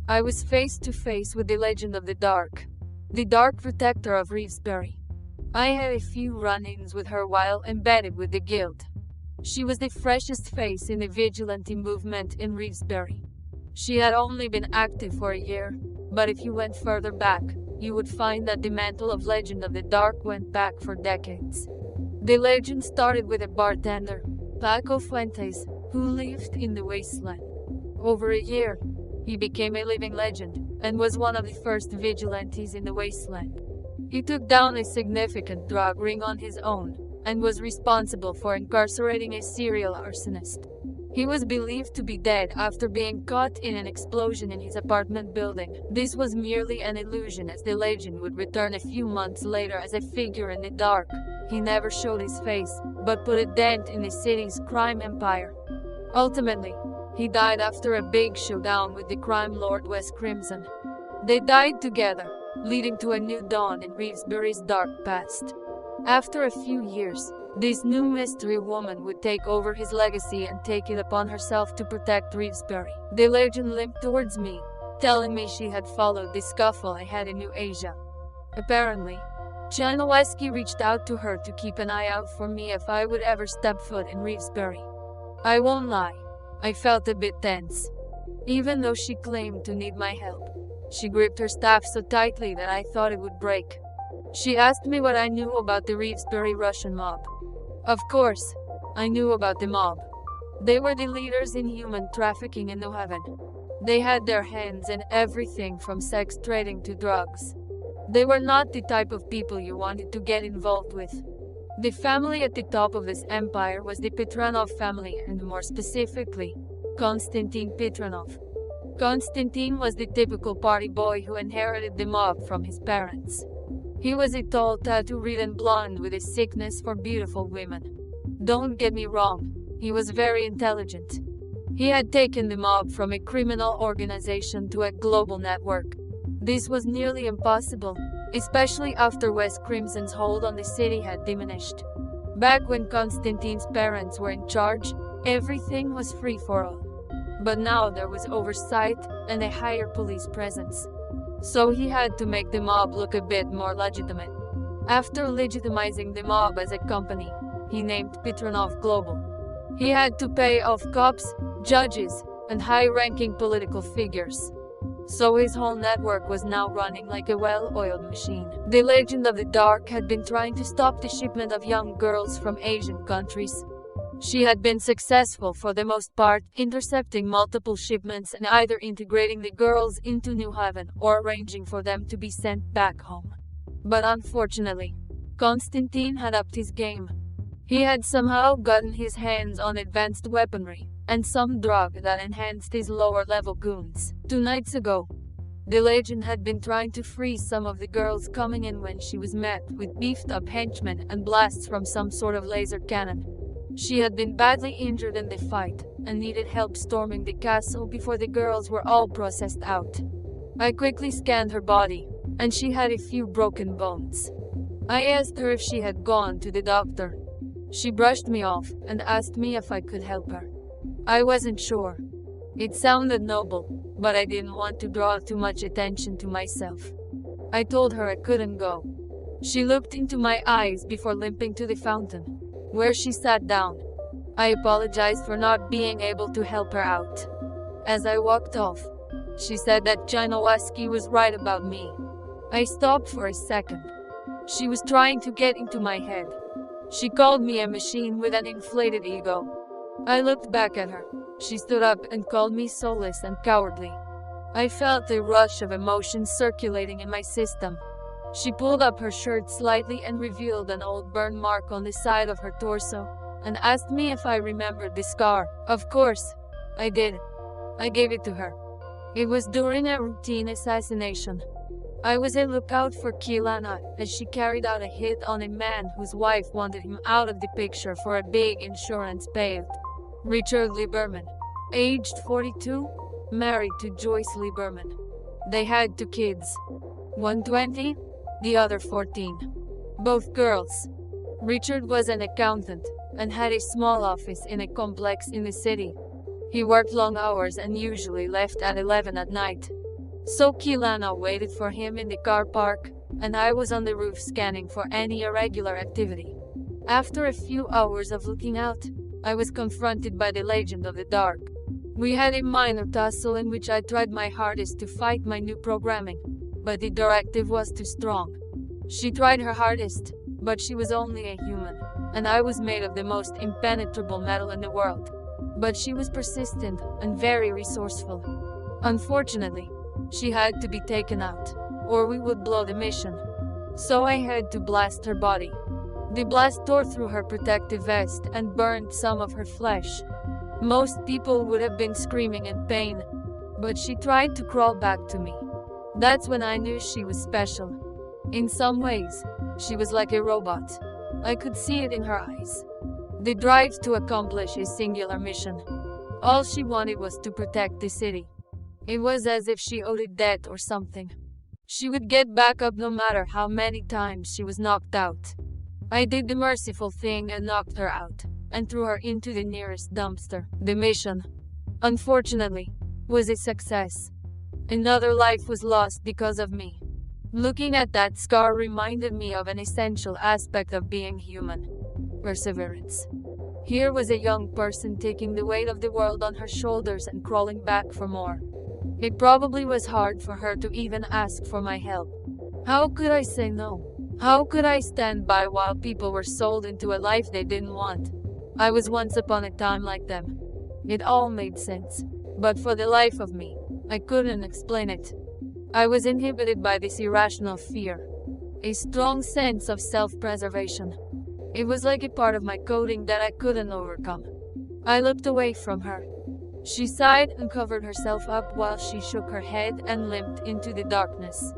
I was face to face with the legend of the Dark Protector of Reevesbury. I had a few run-ins with her while embedded with the Guild. She was the freshest face in the Vigilante movement in Reevesbury. She had only been active for a year, but if you went further back, you would find that the mantle of Legend of the Dark went back for decades. The legend started with a bartender, Paco Fuentes, who lived in the Wasteland. Over a year, he became a living legend, and was one of the first vigilantes in the Wasteland. He took down a significant drug ring on his own, and was responsible for incarcerating a serial arsonist. He was believed to be dead after being caught in an explosion in his apartment building. This was merely an illusion, as the legend would return a few months later as a figure in the dark. He never showed his face, but put a dent in the city's crime empire. Ultimately, he died after a big showdown with the crime lord Wes Crimson. They died together, leading to a new dawn in Reevesbury's dark past. After a few years, this new mystery woman would take over his legacy and take it upon herself to protect Reevesbury. The legend limped towards me, telling me she had followed the scuffle I had in New Asia. Apparently, Janowski reached out to her to keep an eye out for me if I would ever step foot in Reevesbury. I won't lie, I felt a bit tense. Even though she claimed to need my help, she gripped her staff so tightly that I thought it would break. She asked me what I knew about the Reevesbury Russian mob. Of course, I knew about the mob. They were the leaders in human trafficking in New Haven. They had their hands in everything from sex trading to drugs. They were not the type of people you wanted to get involved with. The family at the top of this empire was the Petranov family, and more specifically, Konstantin Petranov. Konstantin was the typical party boy who inherited the mob from his parents. He was a tall, tattoo-ridden blonde with a sickness for beautiful women. Don't get me wrong, he was very intelligent. He had taken the mob from a criminal organization to a global network. This was nearly impossible, especially after Wes Crimson's hold on the city had diminished. Back when Konstantin's parents were in charge, everything was free for all. But now there was oversight and a higher police presence. So he had to make the mob look a bit more legitimate. After legitimizing the mob as a company, he named Petranov Global. He had to pay off cops, judges, and high-ranking political figures. So his whole network was now running like a well-oiled machine. The Legend of the Dark had been trying to stop the shipment of young girls from Asian countries. She had been successful for the most part, intercepting multiple shipments and either integrating the girls into New Haven or arranging for them to be sent back home. But unfortunately, Konstantin had upped his game. He had somehow gotten his hands on advanced weaponry and some drug that enhanced his lower-level goons. 2 nights ago, the legend had been trying to free some of the girls coming in when she was met with beefed-up henchmen and blasts from some sort of laser cannon. She had been badly injured in the fight, and needed help storming the castle before the girls were all processed out. I quickly scanned her body, and she had a few broken bones. I asked her if she had gone to the doctor. She brushed me off, and asked me if I could help her. I wasn't sure. It sounded noble, but I didn't want to draw too much attention to myself. I told her I couldn't go. She looked into my eyes before limping to the fountain, where she sat down. I apologized for not being able to help her out. As I walked off, she said that Janowski was right about me. I stopped for a second. She was trying to get into my head. She called me a machine with an inflated ego. I looked back at her. She stood up and called me soulless and cowardly. I felt a rush of emotions circulating in my system. She pulled up her shirt slightly and revealed an old burn mark on the side of her torso, and asked me if I remembered the scar. Of course, I did. I gave it to her. It was during a routine assassination. I was a lookout for Kilana as she carried out a hit on a man whose wife wanted him out of the picture for a big insurance payout. Richard Lieberman, aged 42, married to Joyce Lieberman. They had 2 kids, one 20, the other 14. Both girls. Richard was an accountant and had a small office in a complex in the city. He worked long hours and usually left at 11 at night. So Kilana waited for him in the car park, and I was on the roof scanning for any irregular activity. After a few hours of looking out, I was confronted by the Legend of the Dark. We had a minor tussle in which I tried my hardest to fight my new programming, but the directive was too strong. She tried her hardest, but she was only a human, and I was made of the most impenetrable metal in the world. But she was persistent and very resourceful. Unfortunately, she had to be taken out, or we would blow the mission. So I had to blast her body. The blast tore through her protective vest and burned some of her flesh. Most people would have been screaming in pain, but she tried to crawl back to me. That's when I knew she was special. In some ways, she was like a robot. I could see it in her eyes. The drive to accomplish a singular mission. All she wanted was to protect the city. It was as if she owed a debt or something. She would get back up no matter how many times she was knocked out. I did the merciful thing and knocked her out, and threw her into the nearest dumpster. The mission, unfortunately, was a success. Another life was lost because of me. Looking at that scar reminded me of an essential aspect of being human: perseverance. Here was a young person taking the weight of the world on her shoulders and crawling back for more. It probably was hard for her to even ask for my help. How could I say no? How could I stand by while people were sold into a life they didn't want? I was once upon a time like them. It all made sense, but for the life of me, I couldn't explain it. I was inhibited by this irrational fear, a strong sense of self-preservation. It was like a part of my coding that I couldn't overcome. I looked away from her. She sighed and covered herself up while she shook her head and limped into the darkness.